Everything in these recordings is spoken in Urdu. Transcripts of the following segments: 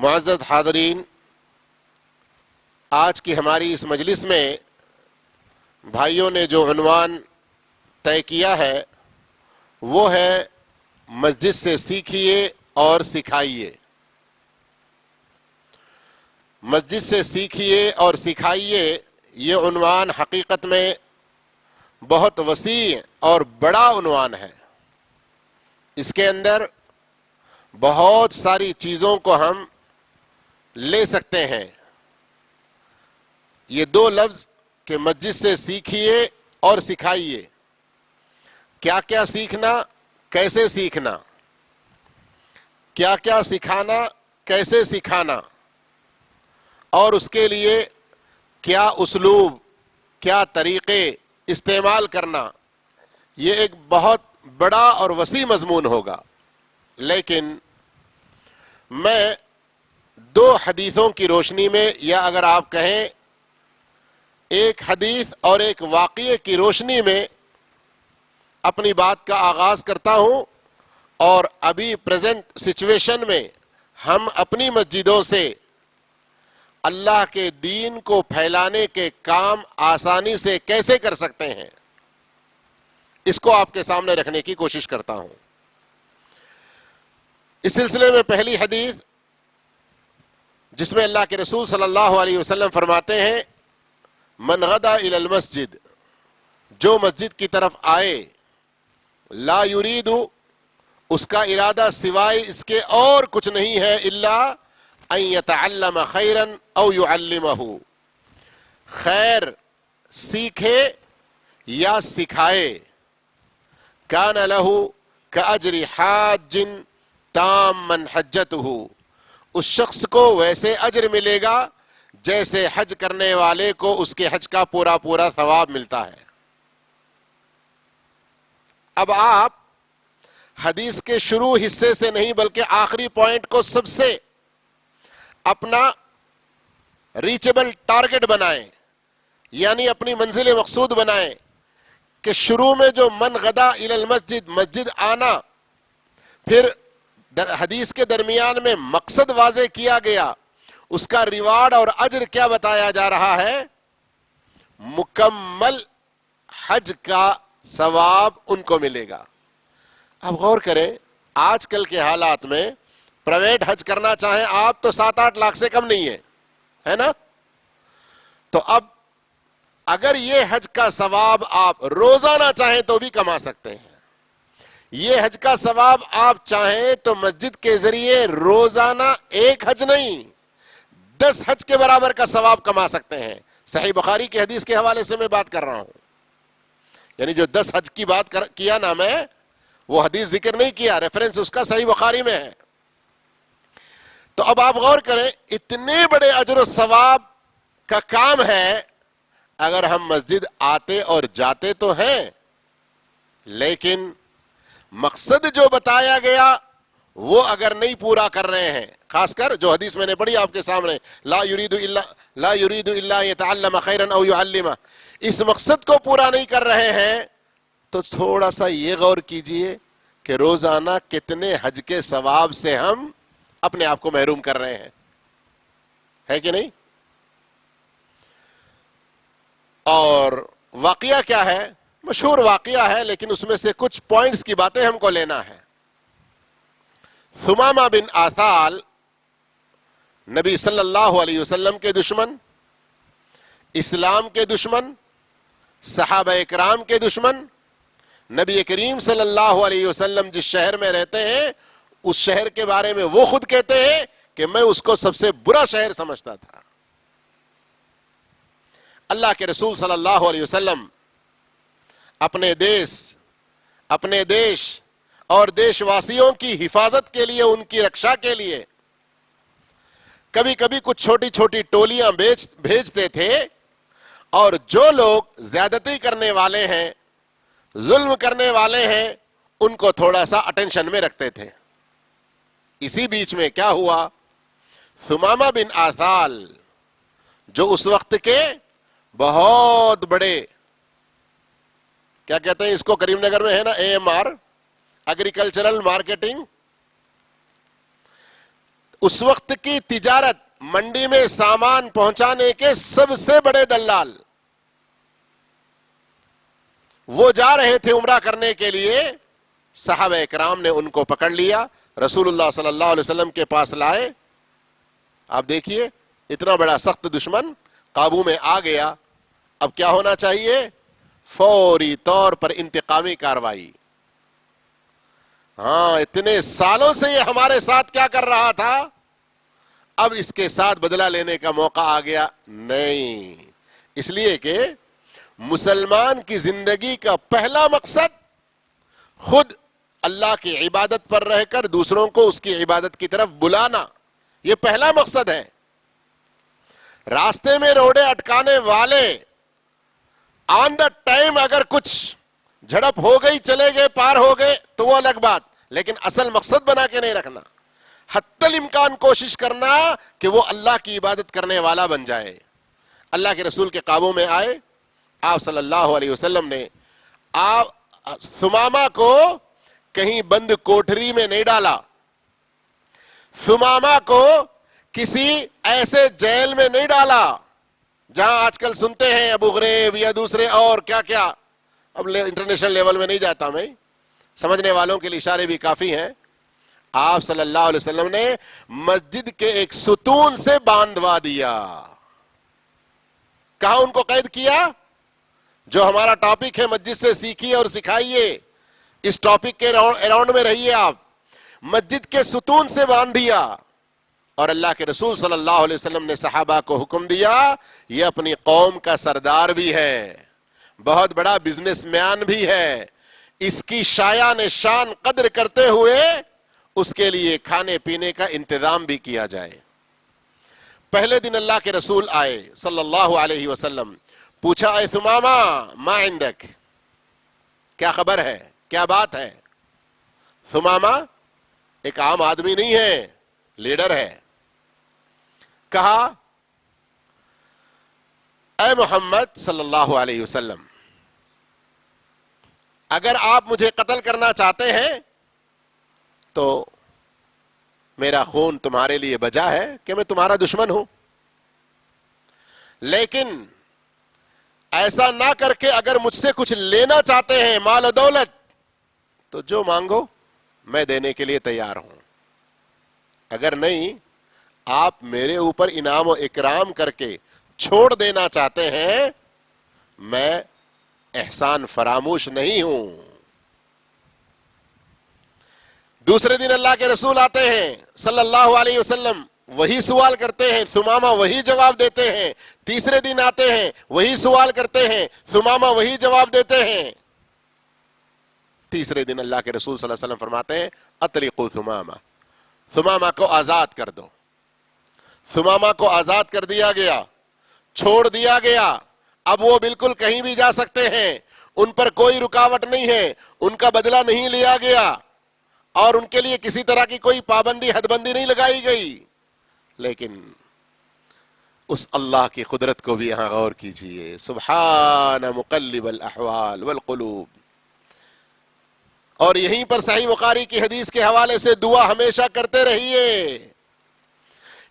معزز حاضرین، آج کی ہماری اس مجلس میں بھائیوں نے جو عنوان طے کیا ہے وہ ہے مسجد سے سیکھیے اور سکھائیے۔ مسجد سے سیکھیے اور سکھائیے، یہ عنوان حقیقت میں بہت وسیع اور بڑا عنوان ہے۔ اس کے اندر بہت ساری چیزوں کو ہم لے سکتے ہیں۔ یہ دو لفظ کہ مسجد سے سیکھیے اور سکھائیے، کیا کیا سیکھنا، کیسے سیکھنا، کیا کیا سکھانا، کیسے سکھانا، اور اس کے لیے کیا اسلوب، کیا طریقے استعمال کرنا، یہ ایک بہت بڑا اور وسیع مضمون ہوگا۔ لیکن میں دو حدیثوں کی روشنی میں، یا اگر آپ کہیں ایک حدیث اور ایک واقعے کی روشنی میں اپنی بات کا آغاز کرتا ہوں، اور ابھی پریزنٹ سچویشن میں ہم اپنی مسجدوں سے اللہ کے دین کو پھیلانے کے کام آسانی سے کیسے کر سکتے ہیں، اس کو آپ کے سامنے رکھنے کی کوشش کرتا ہوں۔ اس سلسلے میں پہلی حدیث جس میں اللہ کے رسول صلی اللہ علیہ وسلم فرماتے ہیں، من غدا الی المسجد، جو مسجد کی طرف آئے، لا یرید، اس کا ارادہ سوائے اس کے اور کچھ نہیں ہے، الا ان یتعلم خیرا او یعلمہ، خیر سیکھے یا سکھائے، کان لہ کاجر حاج تاما حجتہ، اس شخص کو ویسے اجر ملے گا جیسے حج کرنے والے کو اس کے حج کا پورا پورا ثواب ملتا ہے۔ اب آپ حدیث کے شروع حصے سے نہیں بلکہ آخری پوائنٹ کو سب سے اپنا ریچبل ٹارگٹ بنائیں، یعنی اپنی منزل مقصود بنائیں، کہ شروع میں جو من غدا الی المسجد، مسجد آنا، پھر حدیث کے درمیان میں مقصد واضح کیا گیا، اس کا ریوارڈ اور اجر کیا بتایا جا رہا ہے، مکمل حج کا ثواب ان کو ملے گا۔ اب غور کریں، آج کل کے حالات میں پرائیویٹ حج کرنا چاہیں آپ تو 7-8 لاکھ سے کم نہیں ہے نا؟ تو اب اگر یہ حج کا ثواب آپ روزانہ چاہیں تو بھی کما سکتے ہیں۔ یہ حج کا ثواب آپ چاہیں تو مسجد کے ذریعے روزانہ ایک حج نہیں 10 حج کے برابر کا ثواب کما سکتے ہیں۔ صحیح بخاری کی حدیث کے حوالے سے میں بات کر رہا ہوں، یعنی جو 10 حج کی بات کیا نا میں، وہ حدیث ذکر نہیں کیا، ریفرنس اس کا صحیح بخاری میں ہے۔ تو اب آپ غور کریں، اتنے بڑے اجر و ثواب کا کام ہے، اگر ہم مسجد آتے اور جاتے تو ہیں، لیکن مقصد جو بتایا گیا وہ اگر نہیں پورا کر رہے ہیں، خاص کر جو حدیث میں نے پڑھی آپ کے سامنے، لا یرید الا یتعلم خیرا او یعلمہ، اس مقصد کو پورا نہیں کر رہے ہیں، تو تھوڑا سا یہ غور کیجئے کہ روزانہ کتنے حج کے ثواب سے ہم اپنے آپ کو محروم کر رہے ہیں، ہے کہ نہیں؟ اور واقعہ کیا ہے؟ مشہور واقعہ ہے، لیکن اس میں سے کچھ پوائنٹس کی باتیں ہم کو لینا ہے۔ ثمامہ بن آثال نبی صلی اللہ علیہ وسلم کے دشمن، اسلام کے دشمن، صحابہ اکرام کے دشمن، نبی کریم صلی اللہ علیہ وسلم جس شہر میں رہتے ہیں اس شہر کے بارے میں وہ خود کہتے ہیں کہ میں اس کو سب سے برا شہر سمجھتا تھا۔ اللہ کے رسول صلی اللہ علیہ وسلم اپنے دیش اور دیش واسیوں کی حفاظت کے لیے، ان کی رکشا کے لیے کبھی کبھی کچھ چھوٹی چھوٹی ٹولیاں بھیجتے تھے، اور جو لوگ زیادتی کرنے والے ہیں، ظلم کرنے والے ہیں، ان کو تھوڑا سا اٹینشن میں رکھتے تھے۔ اسی بیچ میں کیا ہوا، ثمامہ بن آثال جو اس وقت کے بہت بڑے، کیا کہتے ہیں اس کو، کریم نگر میں ہے نا AMR، ایگریکلچرل مارکیٹنگ، اس وقت کی تجارت، منڈی میں سامان پہنچانے کے سب سے بڑے دلال، وہ جا رہے تھے عمرہ کرنے کے لیے. صحابہ اکرام نے ان کو پکڑ لیا، رسول اللہ صلی اللہ علیہ وسلم کے پاس لائے. آپ دیکھیے اتنا بڑا سخت دشمن قابو میں آ گیا. اب کیا ہونا چاہیے؟ فوری طور پر انتقامی کاروائی. ہاں، اتنے سالوں سے یہ ہمارے ساتھ کیا کر رہا تھا، اب اس کے ساتھ بدلہ لینے کا موقع آ گیا. نہیں، اس لیے کہ مسلمان کی زندگی کا پہلا مقصد خود اللہ کی عبادت پر رہ کر دوسروں کو اس کی عبادت کی طرف بلانا، یہ پہلا مقصد ہے. راستے میں روڑے اٹکانے والے آن دا ٹائم اگر کچھ جھڑپ ہو گئی، چلے گئے، پار ہو گئے تو وہ الگ بات، لیکن اصل مقصد بنا کے نہیں رکھنا. حتی الامکان کوشش کرنا کہ وہ اللہ کی عبادت کرنے والا بن جائے. اللہ کے رسول کے قابو میں آئے. آپ صلی اللہ علیہ وسلم نے ثمامہ کو کہیں بند کوٹری میں نہیں ڈالا، ثمامہ کو کسی ایسے جیل میں نہیں ڈالا جہاں آج کل سنتے ہیں ابو غریب یا دوسرے اور کیا کیا. اب انٹرنیشنل لیول میں نہیں جاتا میں، سمجھنے والوں کے لیے اشارے بھی کافی ہیں. آپ صلی اللہ علیہ وسلم نے مسجد کے ایک ستون سے باندھوا دیا. کہاں ان کو قید کیا؟ جو ہمارا ٹاپک ہے مسجد سے سیکھیے اور سکھائیے، اس ٹاپک کے اراؤنڈ میں رہیے. آپ مسجد کے ستون سے باندھ دیا. اور اللہ کے رسول صلی اللہ علیہ وسلم نے صحابہ کو حکم دیا، یہ اپنی قوم کا سردار بھی ہے، بہت بڑا بزنس مین بھی ہے، اس کی شایان شان قدر کرتے ہوئے اس کے لیے کھانے پینے کا انتظام بھی کیا جائے. پہلے دن اللہ کے رسول آئے صلی اللہ علیہ وسلم، پوچھا اے ثمامہ ما عندک، کیا خبر ہے، کیا بات ہے؟ ثمامہ ایک عام آدمی نہیں ہے، لیڈر ہے. کہا اے محمد صلی اللہ علیہ وسلم، اگر آپ مجھے قتل کرنا چاہتے ہیں تو میرا خون تمہارے لیے بجا ہے کہ میں تمہارا دشمن ہوں، لیکن ایسا نہ کر کے اگر مجھ سے کچھ لینا چاہتے ہیں مال و دولت تو جو مانگو میں دینے کے لیے تیار ہوں. اگر نہیں، آپ میرے اوپر انعام و اکرام کر کے چھوڑ دینا چاہتے ہیں، میں احسان فراموش نہیں ہوں. دوسرے دن اللہ کے رسول آتے ہیں صلی اللہ علیہ وسلم، وہی سوال کرتے ہیں، ثمامہ وہی جواب دیتے ہیں. تیسرے دن آتے ہیں، وہی سوال کرتے ہیں، ثمامہ وہی جواب دیتے ہیں. تیسرے دن اللہ کے رسول صلی اللہ علیہ وسلم فرماتے ہیں اطلقوا ثمامہ، ثمامہ کو آزاد کر دو. ثمامہ کو آزاد کر دیا گیا، چھوڑ دیا گیا. اب وہ بالکل کہیں بھی جا سکتے ہیں، ان پر کوئی رکاوٹ نہیں ہے، ان کا بدلہ نہیں لیا گیا اور ان کے لیے کسی طرح کی کوئی پابندی حد بندی نہیں لگائی گئی. لیکن اس اللہ کی قدرت کو بھی یہاں غور کیجئے، سبحان مقلب الاحوال والقلوب. اور یہیں پر صحیح بخاری کی حدیث کے حوالے سے دعا ہمیشہ کرتے رہیے،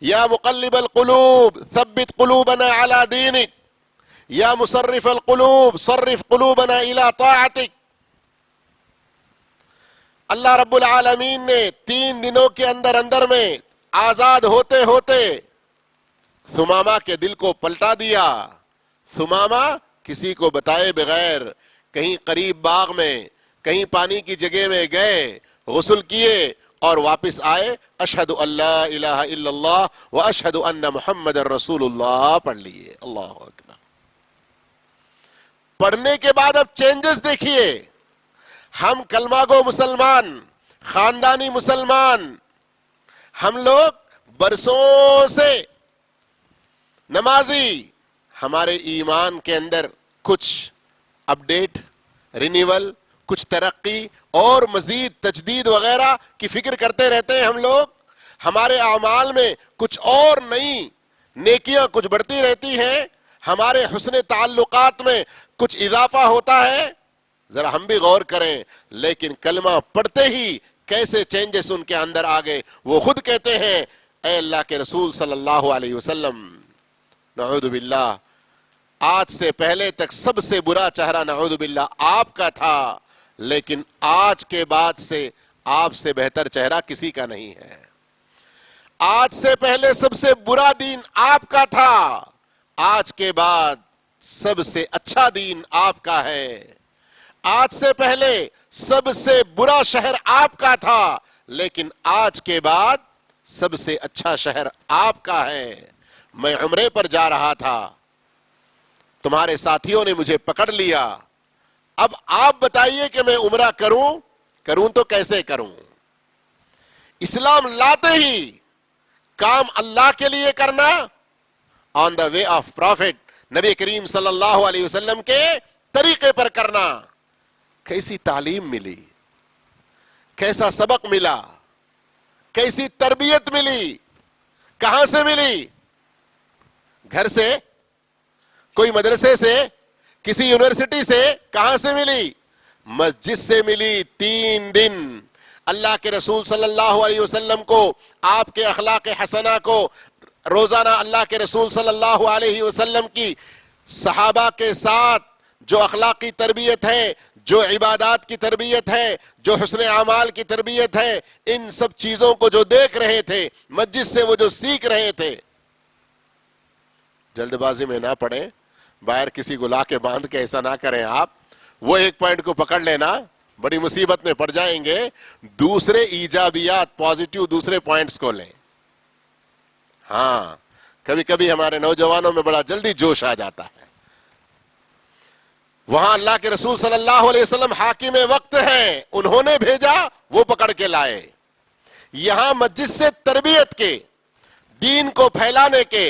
یا مقلب القلوب ثبت قلوبنا علی دینک، یا مصرف القلوب صرف قلوبنا الی طاعتک. اللہ رب العالمین نے 3 دنوں کے اندر میں آزاد ہوتے ہوتے ثمامہ کے دل کو پلٹا دیا. ثمامہ کسی کو بتائے بغیر کہیں قریب باغ میں کہیں پانی کی جگہ میں گئے، غسل کیے اور واپس آئے، اشہد ان لا الہ الا اللہ و اشہد ان محمد رسول اللہ پڑھ لیے. اللہ اکبر. پڑھنے کے بعد اب چینجز دیکھیے. ہم کلمہ گو مسلمان، خاندانی مسلمان، ہم لوگ برسوں سے نمازی، ہمارے ایمان کے اندر کچھ اپڈیٹ، رینیول، کچھ ترقی اور مزید تجدید وغیرہ کی فکر کرتے رہتے ہیں. ہم لوگ ہمارے اعمال میں کچھ اور نئی نیکیاں کچھ بڑھتی رہتی ہیں، ہمارے حسن تعلقات میں کچھ اضافہ ہوتا ہے. ذرا ہم بھی غور کریں. لیکن کلمہ پڑھتے ہی کیسے چینجز ان کے اندر آ گئے. وہ خود کہتے ہیں اے اللہ کے رسول صلی اللہ علیہ وسلم، نعوذ باللہ، آج سے پہلے تک سب سے برا چہرہ نعوذ باللہ آپ کا تھا، لیکن آج کے بعد سے آپ سے بہتر چہرہ کسی کا نہیں ہے۔ آج سے پہلے سب سے برا دین آپ کا تھا، آج کے بعد سب سے اچھا دین آپ کا ہے۔ آج سے پہلے سب سے برا شہر آپ کا تھا، لیکن آج کے بعد سب سے اچھا شہر آپ کا ہے۔ میں عمرے پر جا رہا تھا، تمہارے ساتھیوں نے مجھے پکڑ لیا، اب آپ بتائیے کہ میں عمرہ کروں تو کیسے کروں؟ اسلام لاتے ہی کام اللہ کے لیے کرنا، آن دا وے آف پروفٹ، نبی کریم صلی اللہ علیہ وسلم کے طریقے پر کرنا۔ کیسی تعلیم ملی، کیسا سبق ملا، کیسی تربیت ملی، کہاں سے ملی؟ گھر سے، کوئی مدرسے سے، کسی یونیورسٹی سے؟ کہاں سے ملی؟ مسجد سے ملی۔ 3 دن اللہ کے رسول صلی اللہ علیہ وسلم کو، آپ کے اخلاق حسنہ کو روزانہ اللہ کے رسول صلی اللہ علیہ وسلم کی صحابہ کے ساتھ جو اخلاقی تربیت ہے، جو عبادات کی تربیت ہے، جو حسن اعمال کی تربیت ہے، ان سب چیزوں کو جو دیکھ رہے تھے، مسجد سے وہ جو سیکھ رہے تھے۔ جلد بازی میں نہ پڑیں، باہر کسی کو لا کے باندھ کے ایسا نہ کریں آپ، وہ ایک پوائنٹ کو پکڑ لینا، بڑی مصیبت میں پڑ جائیں گے۔ دوسرے ایجابیات، پازیٹیو دوسرے پوائنٹس کو لیں۔ ہاں، کبھی کبھی ہمارے نوجوانوں میں بڑا جلدی جوش آ جاتا ہے۔ وہاں اللہ کے رسول صلی اللہ علیہ وسلم حاکم وقت ہیں، انہوں نے بھیجا، وہ پکڑ کے لائے۔ یہاں مسجد سے تربیت کے، دین کو پھیلانے کے،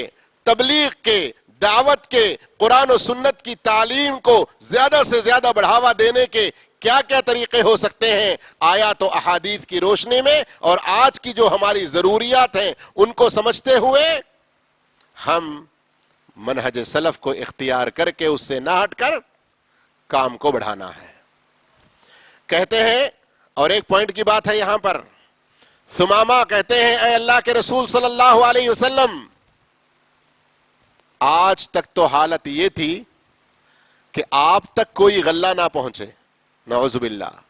تبلیغ کے، دعوت کے، قرآن و سنت کی تعلیم کو زیادہ سے زیادہ بڑھاوا دینے کے کیا کیا طریقے ہو سکتے ہیں؟ آیات و احادیث کی روشنی میں اور آج کی جو ہماری ضروریات ہیں ان کو سمجھتے ہوئے ہم منہج سلف کو اختیار کر کے اس سے نہ ہٹ کر کام کو بڑھانا ہے۔ کہتے ہیں، اور ایک پوائنٹ کی بات ہے یہاں پر، ثمامہ کہتے ہیں اے اللہ کے رسول صلی اللہ علیہ وسلم، آج تک تو حالت یہ تھی کہ آپ تک کوئی غلہ نہ پہنچے، نعوذ باللہ،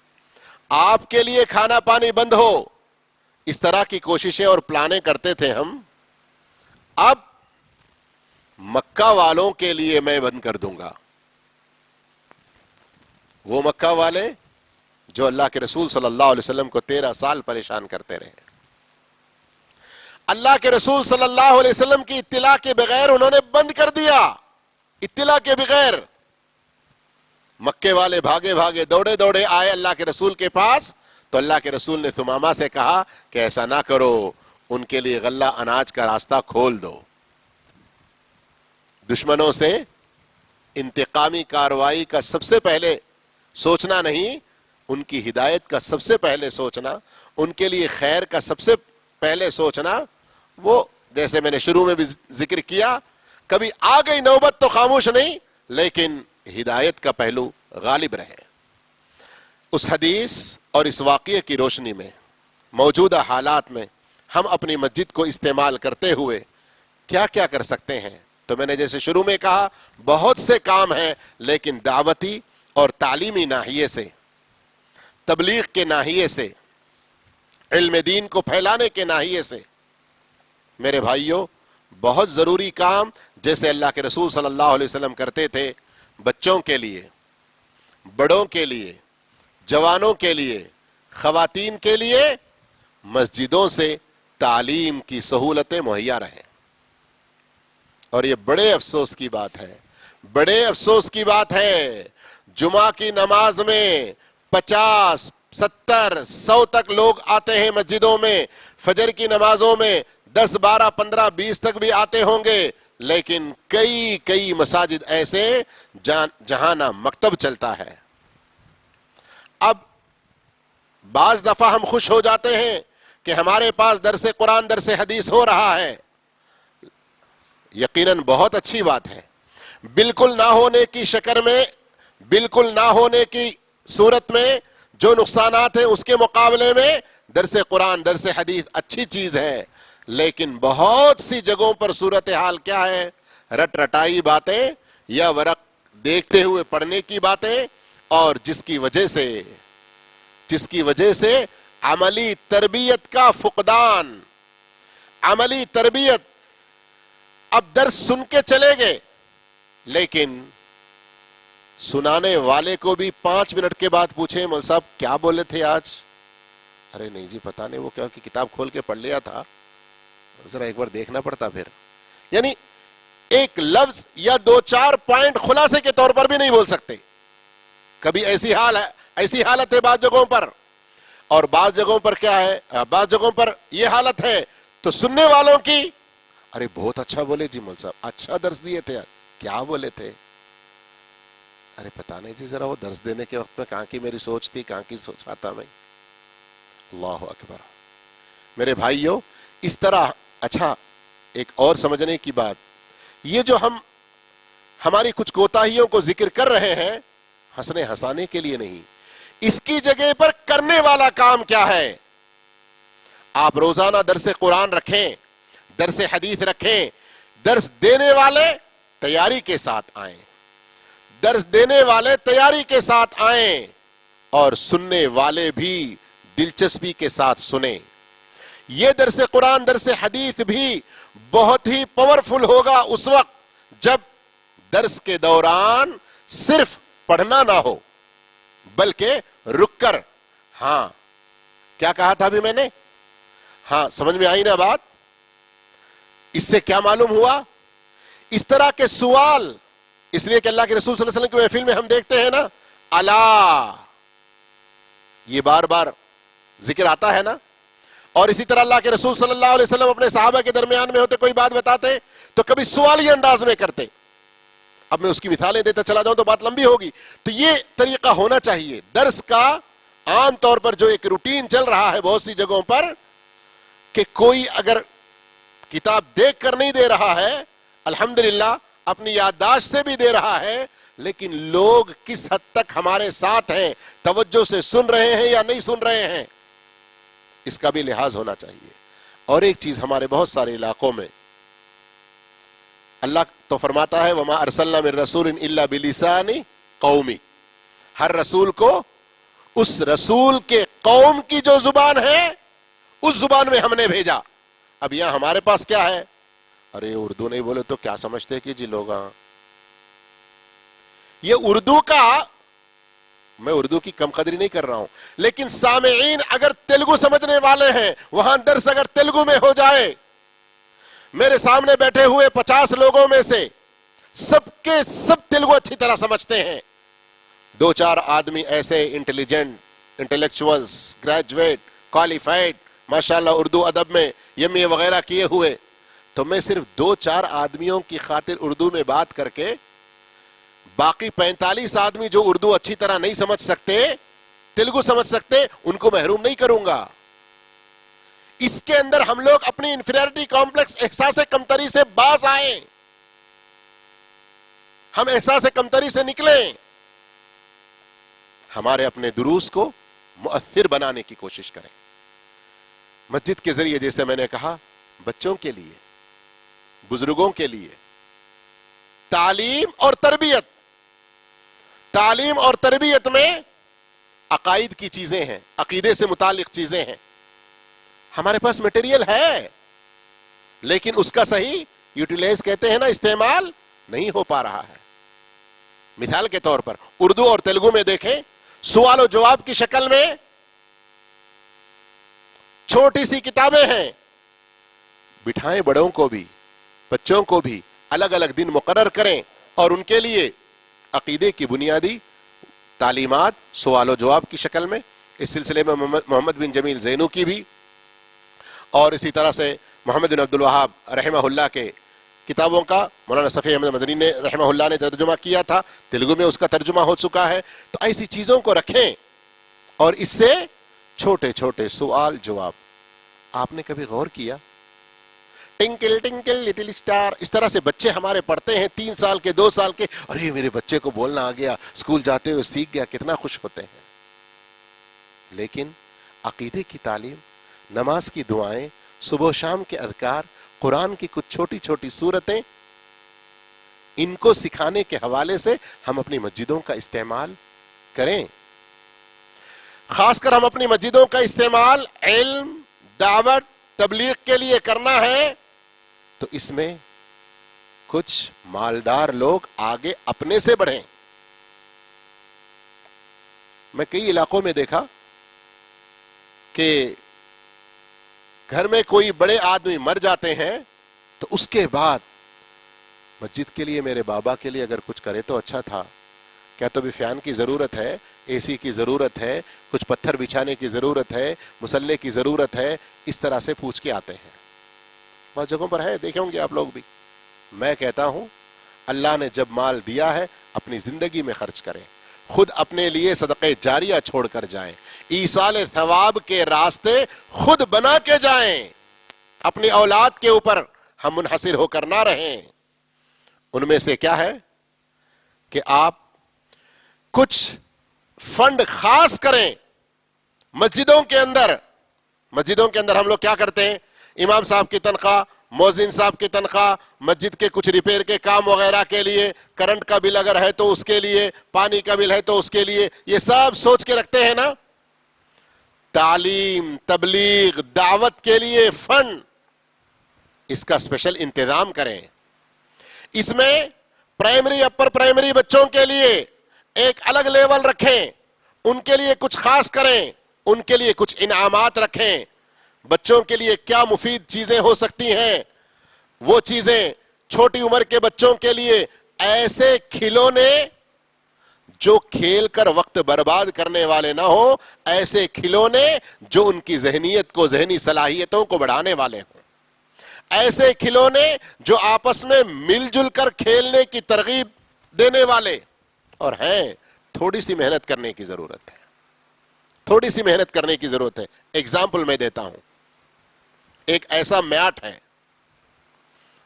آپ کے لیے کھانا پانی بند ہو، اس طرح کی کوششیں اور پلانے کرتے تھے ہم۔ اب مکہ والوں کے لیے میں بند کر دوں گا، وہ مکہ والے جو اللہ کے رسول صلی اللہ علیہ وسلم کو 13 سال پریشان کرتے رہے، اللہ کے رسول صلی اللہ علیہ وسلم کی اطلاع کے بغیر انہوں نے بند کر دیا، اطلاع کے بغیر۔ مکے والے بھاگے بھاگے دوڑے دوڑے آئے اللہ کے رسول کے پاس، تو اللہ کے رسول نے ثمامہ سے کہا کہ ایسا نہ کرو، ان کے لیے غلہ اناج کا راستہ کھول دو۔ دشمنوں سے انتقامی کارروائی کا سب سے پہلے سوچنا نہیں، ان کی ہدایت کا سب سے پہلے سوچنا، ان کے لیے خیر کا سب سے پہلے سوچنا۔ وہ جیسے میں نے شروع میں بھی ذکر کیا، کبھی آ گئی نوبت تو خاموش نہیں، لیکن ہدایت کا پہلو غالب رہے۔ اس حدیث اور اس واقعے کی روشنی میں موجودہ حالات میں ہم اپنی مسجد کو استعمال کرتے ہوئے کیا کیا کر سکتے ہیں؟ تو میں نے جیسے شروع میں کہا، بہت سے کام ہیں، لیکن دعوتی اور تعلیمی ناحیے سے، تبلیغ کے ناحیے سے، علم دین کو پھیلانے کے ناحیے سے، میرے بھائیوں، بہت ضروری کام جیسے اللہ کے رسول صلی اللہ علیہ وسلم کرتے تھے، بچوں کے لیے، بڑوں کے لیے، جوانوں کے لیے، خواتین کے لیے مسجدوں سے تعلیم کی سہولتیں مہیا رہیں۔ اور یہ بڑے افسوس کی بات ہے، بڑے افسوس کی بات ہے، جمعہ کی نماز میں 50، 70، 100 تک لوگ آتے ہیں مسجدوں میں، فجر کی نمازوں میں 10، 12، 15، 20 تک بھی آتے ہوں گے، لیکن کئی مساجد ایسے جہاں نہ مکتب چلتا ہے۔ اب بعض دفعہ ہم خوش ہو جاتے ہیں کہ ہمارے پاس درس قرآن، درس حدیث ہو رہا ہے، یقیناً بہت اچھی بات ہے۔ بالکل نہ ہونے کی شکل میں، بالکل نہ ہونے کی صورت میں جو نقصانات ہیں اس کے مقابلے میں درس قرآن، درس حدیث اچھی چیز ہے، لیکن بہت سی جگہوں پر صورتحال کیا ہے؟ رٹ رٹائی باتیں یا ورق دیکھتے ہوئے پڑھنے کی باتیں، اور جس کی وجہ سے عملی تربیت کا فقدان. عملی تربیت، اب درس سن کے چلے گئے لیکن سنانے والے کو بھی 5 منٹ کے بعد پوچھیں مول صاحب کیا بولے تھے آج؟ ارے نہیں جی پتا نہیں، وہ کیا کہ کتاب کھول کے پڑھ لیا تھا، ذرا ایک بار دیکھنا پڑتا. پھر یعنی ایک لفظ یا 2-4 پوائنٹ خلاصے کے طور پر بھی نہیں بول سکتے. کبھی ایسی حالت ہے بعض جگہوں پر، اور بعض جگہوں پر کیا ہے، بعض جگہوں پر یہ حالت ہے تو سننے والوں کی ارے بہت اچھا بولے جی مول صاحب، اچھا درس دیے تھے، کیا بولے تھے؟ ارے پتا نہیں جی، ذرا وہ درس دینے کے وقت میں کہاں کی میری سوچ تھی، کہاں کی سوچا تھا میں. اللہ اکبر. میرے بھائیوں اس طرح. اچھا ایک اور سمجھنے کی بات، یہ جو ہم ہماری کچھ کوتاہیوں کو ذکر کر رہے ہیں ہنسنے ہنسانے کے لیے نہیں، اس کی جگہ پر کرنے والا کام کیا ہے؟ آپ روزانہ درس قرآن رکھیں، درس حدیث رکھیں، درس دینے والے تیاری کے ساتھ آئیں، درس دینے والے تیاری کے ساتھ آئیں، اور سننے والے بھی دلچسپی کے ساتھ سنیں. یہ درس قرآن، درس حدیث بھی بہت ہی پاورفل ہوگا اس وقت جب درس کے دوران صرف پڑھنا نہ ہو بلکہ رک کر. ہاں کیا کہا تھا ابھی میں نے؟ ہاں سمجھ میں آئی نا بات؟ اس سے کیا معلوم ہوا؟ اس طرح کے سوال، اس لیے کہ اللہ کے رسول صلی اللہ علیہ وسلم کی محفل میں ہم دیکھتے ہیں نا الا، یہ بار بار ذکر آتا ہے نا. اور اسی طرح اللہ کے رسول صلی اللہ علیہ وسلم اپنے صحابہ کے درمیان میں ہوتے کوئی بات بتاتے تو کبھی سوالی انداز میں کرتے. اب میں اس کی مثالیں دیتا چلا جاؤں تو بات لمبی ہوگی. تو یہ طریقہ ہونا چاہیے درس کا. عام طور پر جو ایک روٹین چل رہا ہے بہت سی جگہوں پر کہ کوئی اگر کتاب دیکھ کر نہیں دے رہا ہے، الحمدللہ اپنی یادداشت سے بھی دے رہا ہے، لیکن لوگ کس حد تک ہمارے ساتھ ہیں، توجہ سے سن رہے ہیں یا نہیں سن رہے ہیں، اس کا بھی لحاظ ہونا چاہیے. اور ایک چیز ہمارے بہت سارے علاقوں میں اللہ تو فرماتا ہے وما ارسلنا من رسول الا بلسان قومی، ہر رسول کو اس رسول کے قوم کی جو زبان ہے اس زبان میں ہم نے بھیجا. اب یہاں ہمارے پاس کیا ہے؟ ارے اردو نہیں بولے تو کیا سمجھتے کہ جی لوگ، یہ اردو کا، میں اردو کی کم قدری نہیں کر رہا ہوں، لیکن سامعین اگر تیلگو سمجھنے والے ہیں، وہاں درس اگر تیلگو میں ہو جائے، میرے سامنے بیٹھے ہوئے 50 لوگوں میں سے سب کے سب تیلگو اچھی طرح سمجھتے ہیں. 2-4 آدمی ایسے انٹیلیجنٹ، انٹلیکچوئلز، گریجویٹ، کوالیفائڈ، ماشاءاللہ اردو ادب میں ایم اے وغیرہ کیے ہوئے، تو میں صرف 2-4 آدمیوں کی خاطر اردو میں بات کر کے باقی 45 آدمی جو اردو اچھی طرح نہیں سمجھ سکتے، تیلگو سمجھ سکتے، ان کو محروم نہیں کروں گا. اس کے اندر ہم لوگ اپنی انفیریٹی کمپلیکس، احساس کمتری سے باز آئیں، ہم احساس کمتری سے نکلیں، ہمارے اپنے دروس کو مؤثر بنانے کی کوشش کریں. مسجد کے ذریعے جیسے میں نے کہا بچوں کے لیے، بزرگوں کے لیے تعلیم اور تربیت. تعلیم اور تربیت میں عقائد کی چیزیں ہیں، عقیدے سے متعلق چیزیں ہیں. ہمارے پاس مٹیریل ہے لیکن اس کا صحیح یوٹیلائز کہتے ہیں نا، استعمال نہیں ہو پا رہا ہے. مثال کے طور پر اردو اور تیلگو میں دیکھیں، سوال و جواب کی شکل میں چھوٹی سی کتابیں ہیں. بٹھائیں بڑوں کو بھی، بچوں کو بھی، الگ الگ دن مقرر کریں اور ان کے لیے عقیدے کی بنیادی تعلیمات سوال و جواب کی شکل میں. اس سلسلے میں محمد بن جمیل زینو کی بھی، اور اسی طرح سے محمد بن عبد الوہاب رحمہ اللہ کے کتابوں کا مولانا صفی احمد مدنی نے رحمہ اللہ نے ترجمہ کیا تھا، تیلگو میں اس کا ترجمہ ہو چکا ہے. تو ایسی چیزوں کو رکھیں اور اس سے چھوٹے چھوٹے سوال جواب. آپ نے کبھی غور کیا؟ ٹنکل ٹنکل لٹل اسٹار، اس طرح سے بچے ہمارے پڑھتے ہیں، 3 سال کے، 2 سال کے، ارے میرے بچے کو بولنا آ گیا، اسکول جاتے ہوئے سیکھ گیا، کتنا خوش ہوتے ہیں. لیکن عقیدے کی تعلیم، نماز کی دعائیں، صبح و شام کے اذکار، قرآن کی کچھ چھوٹی چھوٹی سورتیں، ان کو سکھانے کے حوالے سے ہم اپنی مسجدوں کا استعمال کریں. خاص کر ہم اپنی مسجدوں کا استعمال علم، دعوت، تبلیغ کے لیے کرنا ہے تو اس میں کچھ مالدار لوگ آگے اپنے سے بڑھیں. میں کئی علاقوں میں دیکھا کہ گھر میں کوئی بڑے آدمی مر جاتے ہیں تو اس کے بعد مسجد کے لیے، میرے بابا کے لیے اگر کچھ کرے تو اچھا تھا، کیا تو بھی فین کی ضرورت ہے، اے سی کی ضرورت ہے، کچھ پتھر بچھانے کی ضرورت ہے، مصلے کی ضرورت ہے، اس طرح سے پوچھ کے آتے ہیں. بہت جگہوں پر ہے، دیکھیں ہوں گے آپ لوگ بھی. میں کہتا ہوں اللہ نے جب مال دیا ہے اپنی زندگی میں خرچ کریں، خود اپنے لیے صدقہ جاریہ چھوڑ کر جائیں، ایصال ثواب کے راستے خود بنا کے جائیں. اپنی اولاد کے اوپر ہم منحصر ہو کر نہ رہیں. ان میں سے کیا ہے کہ آپ کچھ فنڈ خاص کریں مسجدوں کے اندر. مسجدوں کے اندر ہم لوگ کیا کرتے ہیں؟ امام صاحب کی تنخواہ، مؤذن صاحب کی تنخواہ، مسجد کے کچھ ریپیئر کے کام وغیرہ کے لیے، کرنٹ کا بل اگر ہے تو اس کے لیے، پانی کا بل ہے تو اس کے لیے، یہ سب سوچ کے رکھتے ہیں نا. تعلیم، تبلیغ، دعوت کے لیے فنڈ، اس کا اسپیشل انتظام کریں. اس میں پرائمری، اپر پرائمری بچوں کے لیے ایک الگ لیول رکھیں، ان کے لیے کچھ خاص کریں، ان کے لیے کچھ انعامات رکھیں. بچوں کے لیے کیا مفید چیزیں ہو سکتی ہیں، وہ چیزیں چھوٹی عمر کے بچوں کے لیے ایسے کھلونے جو کھیل کر وقت برباد کرنے والے نہ ہو، ایسے کھلونے جو ان کی ذہنیت کو، ذہنی صلاحیتوں کو بڑھانے والے ہوں، ایسے کھلونے جو آپس میں مل جل کر کھیلنے کی ترغیب دینے والے. اور ہیں تھوڑی سی محنت کرنے کی ضرورت ہے، تھوڑی سی محنت کرنے کی ضرورت ہے. ایگزامپل میں دیتا ہوں. ایک ایسا میٹ ہے،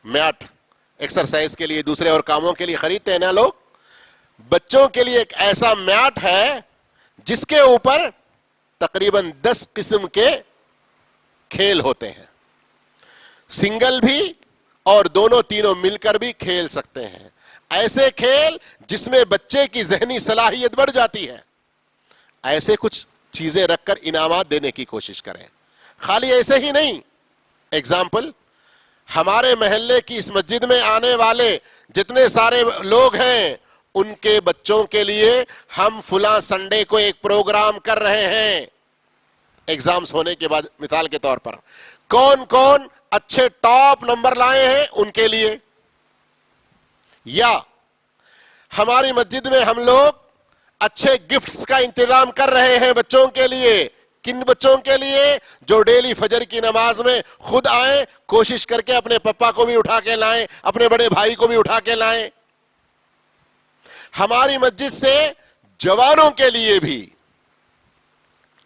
میٹ ایکسرسائز کے لیے، دوسرے اور کاموں کے لیے خریدتے ہیں نا لوگ. بچوں کے لیے ایک ایسا میٹ ہے جس کے اوپر تقریباً 10 قسم کے کھیل ہوتے ہیں. سنگل بھی اور دونوں تینوں مل کر بھی کھیل سکتے ہیں. ایسے کھیل جس میں بچے کی ذہنی صلاحیت بڑھ جاتی ہے. ایسے کچھ چیزیں رکھ کر انعامات دینے کی کوشش کریں. خالی ایسے ہی نہیں. ایگزامپل، ہمارے محلے کی اس مسجد میں آنے والے جتنے سارے لوگ ہیں ان کے بچوں کے لیے ہم فلاں سنڈے کو ایک پروگرام کر رہے ہیں. ایگزامز ہونے کے بعد مثال کے طور پر کون کون اچھے ٹاپ نمبر لائے ہیں ان کے لیے، یا ہماری مسجد میں ہم لوگ اچھے گفٹس کا انتظام کر رہے ہیں بچوں کے لیے. کن بچوں کے لیے؟ جو ڈیلی فجر کی نماز میں خود آئیں، کوشش کر کے اپنے پپا کو بھی اٹھا کے لائیں، اپنے بڑے بھائی کو بھی اٹھا کے لائیں. ہماری مسجد سے جوانوں کے لیے بھی،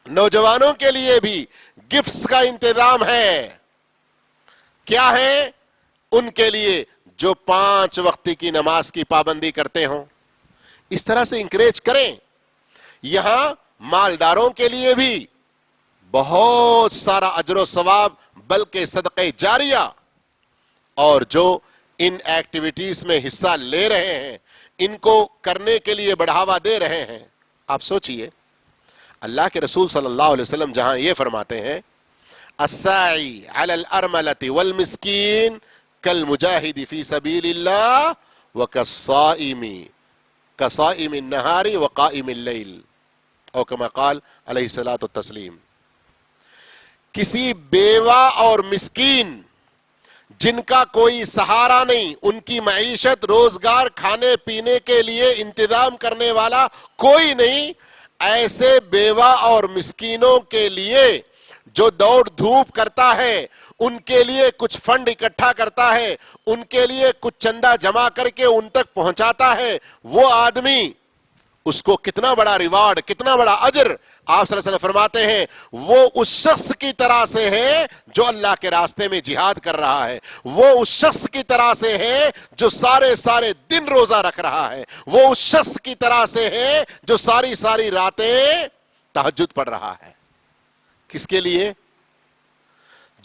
نوجوانوں کے لیے بھی گفٹس کا انتظام ہے. کیا ہے؟ ان کے لیے جو 5 وقت کی نماز کی پابندی کرتے ہوں. اس طرح سے انکریج کریں. یہاں مالداروں کے لیے بھی بہت سارا اجر و ثواب، بلکہ صدقہ جاریہ، اور جو ان ایکٹیویٹیز میں حصہ لے رہے ہیں ان کو کرنے کے لیے بڑھاوا دے رہے ہیں. آپ سوچئے اللہ کے رسول صلی اللہ علیہ وسلم جہاں یہ فرماتے ہیں الساعی علی الارملۃ والمسکین کالمجاہد فی سبیل اللہ وکالصائم کصائم النہار وقائم اللیل، او کما قال علیہ الصلاۃ والتسلیم. کسی بیوہ اور مسکین جن کا کوئی سہارا نہیں، ان کی معیشت، روزگار، کھانے پینے کے لیے انتظام کرنے والا کوئی نہیں، ایسے بیوہ اور مسکینوں کے لیے جو دوڑ دھوپ کرتا ہے، ان کے لیے کچھ فنڈ اکٹھا کرتا ہے، ان کے لیے کچھ چندہ جمع کر کے ان تک پہنچاتا ہے، وہ آدمی، اس کو کتنا بڑا ریوارڈ، کتنا بڑا اجر. آپ صلی اللہ علیہ وسلم فرماتے ہیں وہ اس شخص کی طرح سے ہے جو اللہ کے راستے میں جہاد کر رہا ہے، وہ اس شخص کی طرح سے ہے جو سارے دن روزہ رکھ رہا ہے، وہ اس شخص کی طرح سے ہے جو ساری راتیں تہجد پڑھ رہا ہے. کس کے لیے؟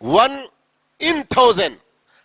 1 in 1000,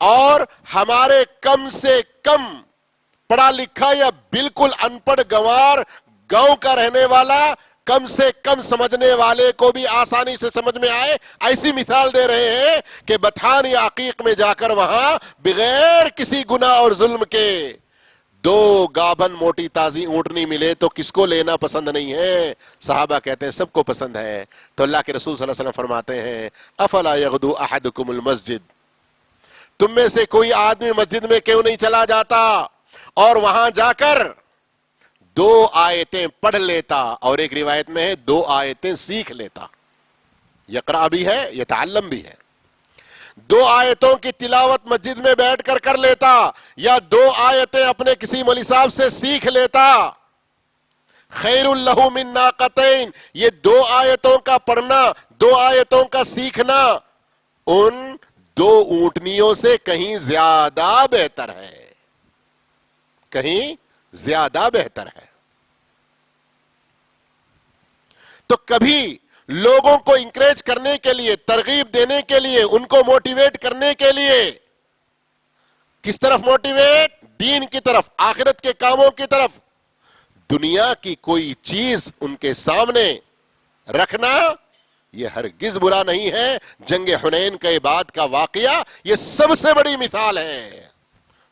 اور ہمارے کم سے کم پڑھا لکھا یا بالکل ان پڑھ گنوار گاؤں کا رہنے والا کم سے کم سمجھنے والے کو بھی آسانی سے سمجھ میں آئے ایسی مثال دے رہے ہیں کہ بتھان یا عقیق میں جا کر وہاں بغیر کسی گناہ اور ظلم کے 2 گابن موٹی تازی اونٹنی ملے تو کس کو لینا پسند نہیں ہے؟ صحابہ کہتے ہیں سب کو پسند ہے. تو اللہ کے رسول صلی اللہ علیہ وسلم فرماتے ہیں افلا یغدو احدکم المسجد، تم میں سے کوئی آدمی مسجد میں کیوں نہیں چلا جاتا اور وہاں جا کر 2 آیتیں پڑھ لیتا، اور ایک روایت میں ہے 2 آیتیں سیکھ لیتا. یقرأ بھی ہے، یتعلم بھی ہے. 2 آیتوں کی تلاوت مسجد میں بیٹھ کر کر لیتا، یا 2 آیتیں اپنے کسی مولوی صاحب سے سیکھ لیتا. خیر لہ من ناقتین، یہ 2 آیتوں کا پڑھنا، 2 آیتوں کا سیکھنا ان 2 اونٹنیوں سے کہیں زیادہ بہتر ہے، کہیں زیادہ بہتر ہے. تو کبھی لوگوں کو انکریج کرنے کے لیے، ترغیب دینے کے لیے، ان کو موٹیویٹ کرنے کے لیے، کس طرف موٹیویٹ؟ دین کی طرف، آخرت کے کاموں کی طرف. دنیا کی کوئی چیز ان کے سامنے رکھنا یہ ہرگز برا نہیں ہے. جنگ حنین کے بعد کا واقعہ یہ سب سے بڑی مثال ہے.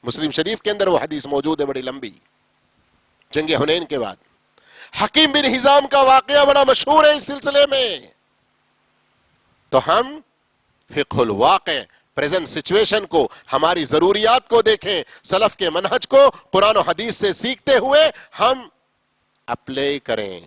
مسلم شریف کے اندر وہ حدیث موجود ہے بڑی لمبی. جنگ حنین کے بعد حکیم بن حزام کا واقعہ بڑا مشہور ہے اس سلسلے میں. تو ہم فقہ الواقع، پریزنٹ سچویشن کو، ہماری ضروریات کو دیکھیں، سلف کے منہج کو قرآن و حدیث سے سیکھتے ہوئے ہم اپلائی کریں،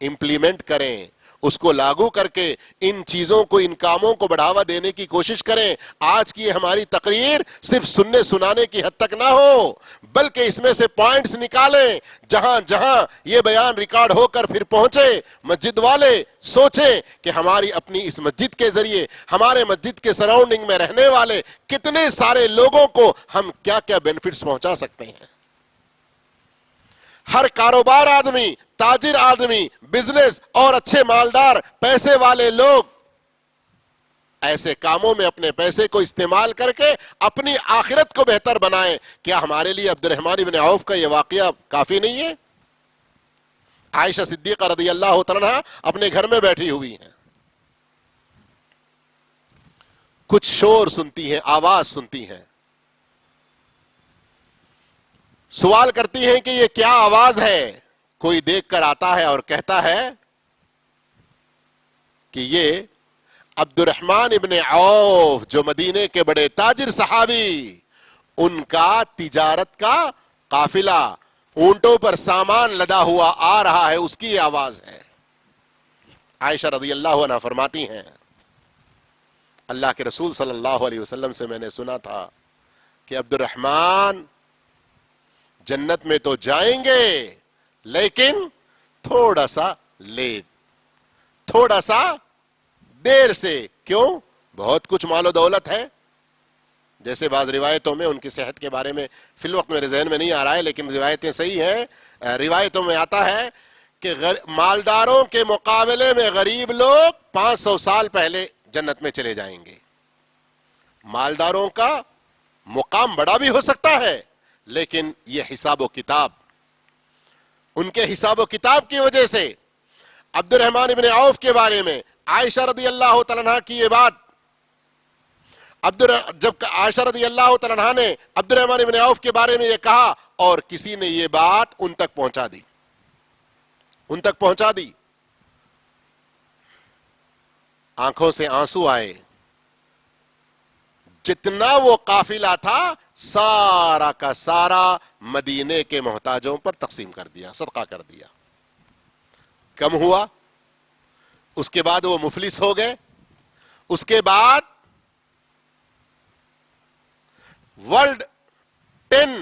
امپلیمنٹ کریں، اس کو لاگو کر کے ان چیزوں کو، ان کاموں کو بڑھاوا دینے کی کوشش کریں. آج کی ہماری تقریر صرف سننے سنانے کی حد تک نہ ہو، بلکہ اس میں سے پوائنٹس نکالیں. جہاں جہاں یہ بیان ریکارڈ ہو کر پھر پہنچے، مسجد والے سوچیں کہ ہماری اپنی اس مسجد کے ذریعے، ہمارے مسجد کے سراؤنڈنگ میں رہنے والے کتنے سارے لوگوں کو ہم کیا کیا بینیفٹس پہنچا سکتے ہیں. ہر کاروبار آدمی، تاجر آدمی، بزنس اور اچھے مالدار پیسے والے لوگ ایسے کاموں میں اپنے پیسے کو استعمال کر کے اپنی آخرت کو بہتر بنائیں. کیا ہمارے لیے عبد الرحمن بن عوف کا یہ واقعہ کافی نہیں ہے؟ عائشہ صدیقہ رضی اللہ تعالی عنہا اپنے گھر میں بیٹھی ہوئی ہیں، کچھ شور سنتی ہیں، آواز سنتی ہیں، سوال کرتی ہیں کہ یہ کیا آواز ہے؟ کوئی دیکھ کر آتا ہے اور کہتا ہے کہ یہ عبد الرحمن ابن عوف جو مدینے کے بڑے تاجر صحابی، ان کا تجارت کا قافلہ اونٹوں پر سامان لدا ہوا آ رہا ہے، اس کی یہ آواز ہے. عائشہ رضی اللہ عنہا فرماتی ہیں اللہ کے رسول صلی اللہ علیہ وسلم سے میں نے سنا تھا کہ عبد الرحمن جنت میں تو جائیں گے لیکن تھوڑا سا لیٹ، تھوڑا سا دیر سے. کیوں؟ بہت کچھ مال و دولت ہے. جیسے بعض روایتوں میں ان کی صحت کے بارے میں فی الوقت میرے ذہن میں نہیں آ رہا ہے، لیکن روایتیں صحیح ہیں. روایتوں میں آتا ہے کہ مالداروں کے مقابلے میں غریب لوگ 500 سال پہلے جنت میں چلے جائیں گے. مالداروں کا مقام بڑا بھی ہو سکتا ہے، لیکن یہ حساب و کتاب، ان کے حساب و کتاب کی وجہ سے عبد الرحمن ابن عوف کے بارے میں عائشہ رضی اللہ تعالیٰ عنہ کی یہ بات، جب عائشہ رضی اللہ تعالیٰ عنہ نے عبد الرحمن ابن عوف کے بارے میں یہ کہا اور کسی نے یہ بات ان تک پہنچا دی، ان تک پہنچا دی، آنکھوں سے آنسو آئے. جتنا وہ قافلہ تھا سارا کا سارا مدینے کے محتاجوں پر تقسیم کر دیا، صدقہ کر دیا. کم ہوا، اس کے بعد وہ مفلس ہو گئے. اس کے بعد ورلڈ 10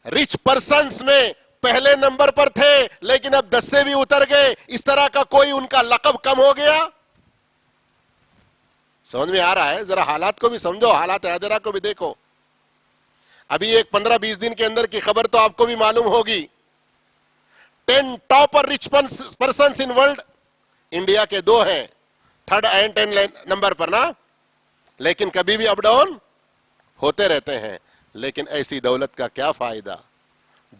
رچ پرسنز میں پہلے نمبر پر تھے، لیکن اب 10 سے بھی اتر گئے. اس طرح کا کوئی ان کا لقب کم ہو گیا. سمجھ میں آ رہا ہے؟ ذرا حالات کو بھی سمجھو، حالات حاضرہ کو بھی دیکھو. ابھی ایک 15-20 دن کے اندر کی خبر تو آپ کو بھی معلوم ہوگی. 10 top rich persons in world, India کے 2 ہیں 3rd and 10 نمبر پر نا، لیکن کبھی بھی اپ ڈاؤن ہوتے رہتے ہیں، لیکن ایسی دولت کا کیا فائدہ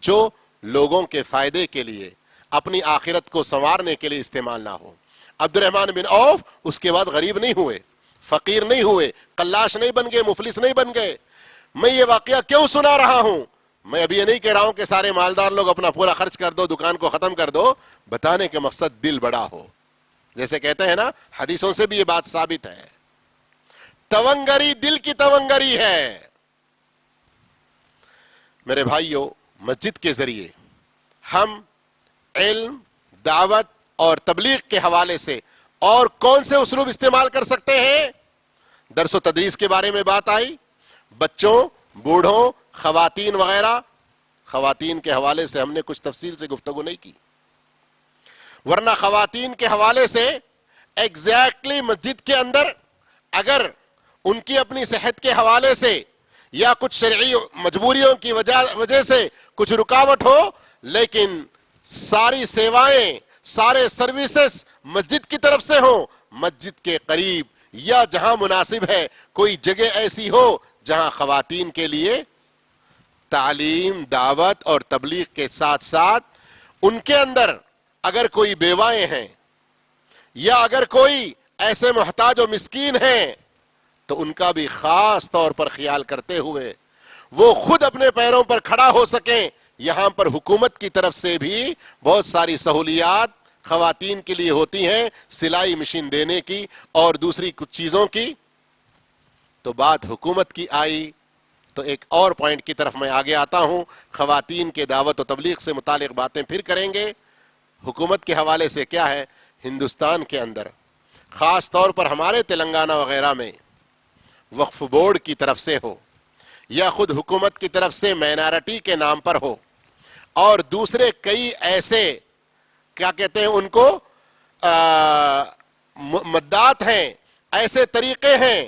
جو لوگوں کے فائدے کے لیے، اپنی آخرت کو سنوارنے کے لیے استعمال نہ ہو۔ عبد الرحمن بن عوف اس کے بعد غریب نہیں ہوئے، فقیر نہیں ہوئے، قلاش نہیں بن گئے، مفلس نہیں بن گئے۔ میں یہ واقعہ کیوں سنا رہا ہوں؟ میں ابھی یہ نہیں کہہ رہا ہوں کہ سارے مالدار لوگ اپنا پورا خرچ کر دو، دکان کو ختم کر دو، بتانے کے مقصد دل بڑا ہو۔ جیسے کہتے ہیں نا، حدیثوں سے بھی یہ بات ثابت ہے، تونگری دل کی تونگری ہے۔ میرے بھائیوں، مسجد کے ذریعے ہم علم، دعوت اور تبلیغ کے حوالے سے اور کون سے اسلوب استعمال کر سکتے ہیں؟ درس و تدریس کے بارے میں بات آئی، بچوں، بوڑھوں، خواتین وغیرہ۔ خواتین کے حوالے سے ہم نے کچھ تفصیل سے گفتگو نہیں کی، ورنہ خواتین کے حوالے سے ایگزیکٹلی مسجد کے اندر اگر ان کی اپنی صحت کے حوالے سے یا کچھ شرعی مجبوریوں کی وجہ سے کچھ رکاوٹ ہو، لیکن ساری سیوائیں، سارے سروسز مسجد کی طرف سے ہوں، مسجد کے قریب یا جہاں مناسب ہے کوئی جگہ ایسی ہو جہاں خواتین کے لیے تعلیم، دعوت اور تبلیغ کے ساتھ ساتھ ان کے اندر اگر کوئی بیوائیں ہیں یا اگر کوئی ایسے محتاج و مسکین ہیں تو ان کا بھی خاص طور پر خیال کرتے ہوئے وہ خود اپنے پیروں پر کھڑا ہو سکیں۔ یہاں پر حکومت کی طرف سے بھی بہت ساری سہولیات خواتین کے لیے ہوتی ہیں، سلائی مشین دینے کی اور دوسری کچھ چیزوں کی۔ تو بات حکومت کی آئی تو ایک اور پوائنٹ کی طرف میں آگے آتا ہوں، خواتین کے دعوت و تبلیغ سے متعلق باتیں پھر کریں گے۔ حکومت کے حوالے سے کیا ہے، ہندوستان کے اندر خاص طور پر ہمارے تلنگانہ وغیرہ میں وقف بورڈ کی طرف سے ہو یا خود حکومت کی طرف سے مائنارٹی کے نام پر ہو اور دوسرے کئی ایسے کیا کہتے ہیں ان کو مدات ہیں، ایسے طریقے ہیں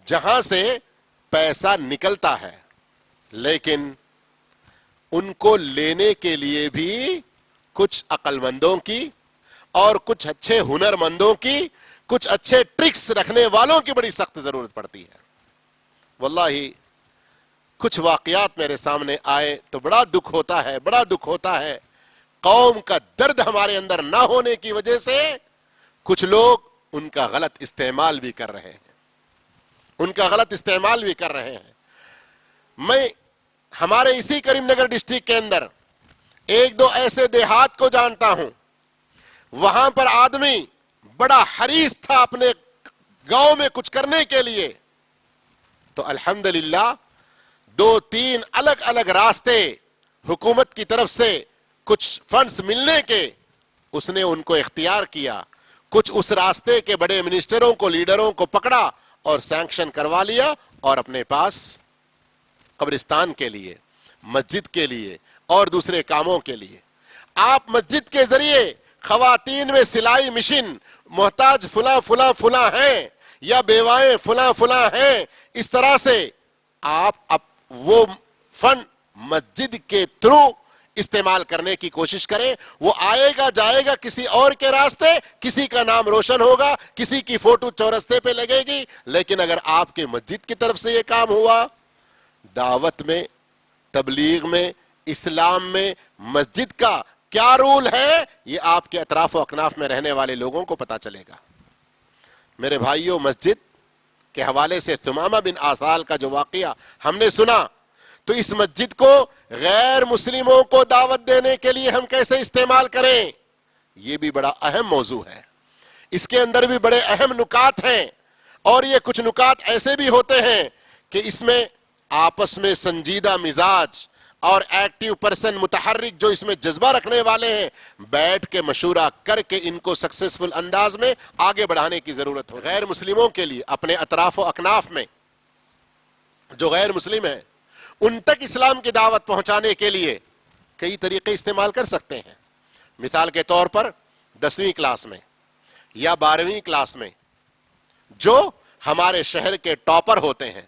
جہاں سے پیسہ نکلتا ہے، لیکن ان کو لینے کے لیے بھی کچھ عقل مندوں کی اور کچھ اچھے ہنر مندوں کی، کچھ اچھے ٹرکس رکھنے والوں کی بڑی سخت ضرورت پڑتی ہے۔ واللہ کچھ واقعات میرے سامنے آئے تو بڑا دکھ ہوتا ہے، بڑا دکھ ہوتا ہے۔ قوم کا درد ہمارے اندر نہ ہونے کی وجہ سے کچھ لوگ ان کا غلط استعمال بھی کر رہے ہیں، ان کا غلط استعمال بھی کر رہے ہیں۔ میں ہمارے اسی کریم نگر ڈسٹرکٹ کے اندر ایک دو ایسے دیہات کو جانتا ہوں، وہاں پر آدمی بڑا حریص تھا اپنے گاؤں میں کچھ کرنے کے لیے، تو الحمدللہ دو تین الگ الگ راستے حکومت کی طرف سے کچھ فنڈز ملنے کے اس نے ان کو اختیار کیا، کچھ اس راستے کے بڑے منسٹروں کو، لیڈروں کو پکڑا اور سینکشن کروا لیا اور اپنے پاس قبرستان کے لیے، مسجد کے لیے اور دوسرے کاموں کے لیے۔ آپ مسجد کے ذریعے خواتین میں سلائی مشین محتاج فلاں فلاں فلاں ہیں یا بیوائیں فلاں فلاں ہیں، اس طرح سے آپ وہ فنڈ مسجد کے تھرو استعمال کرنے کی کوشش کریں۔ وہ آئے گا جائے گا کسی اور کے راستے، کسی کا نام روشن ہوگا، کسی کی فوٹو چورستے پہ لگے گی، لیکن اگر آپ کے مسجد کی طرف سے یہ کام ہوا، دعوت میں، تبلیغ میں، اسلام میں مسجد کا کیا رول ہے، یہ آپ کے اطراف و اکناف میں رہنے والے لوگوں کو پتا چلے گا۔ میرے بھائیوں، مسجد کے حوالے سے ثمامہ بن آسال کا جو واقعہ ہم نے سنا، تو اس مسجد کو غیر مسلموں کو دعوت دینے کے لیے ہم کیسے استعمال کریں، یہ بھی بڑا اہم موضوع ہے۔ اس کے اندر بھی بڑے اہم نکات ہیں، اور یہ کچھ نکات ایسے بھی ہوتے ہیں کہ اس میں آپس میں سنجیدہ مزاج اور ایکٹیو پرسن، متحرک جو اس میں جذبہ رکھنے والے ہیں، بیٹھ کے مشورہ کر کے ان کو سکسیسفل انداز میں آگے بڑھانے کی ضرورت ہو۔ غیر مسلموں کے لیے اپنے اطراف و اکناف میں جو غیر مسلم ہیں ان تک اسلام کی دعوت پہنچانے کے لیے کئی طریقے استعمال کر سکتے ہیں۔ مثال کے طور پر 10ویں کلاس میں یا 12ویں کلاس میں جو ہمارے شہر کے ٹاپر ہوتے ہیں،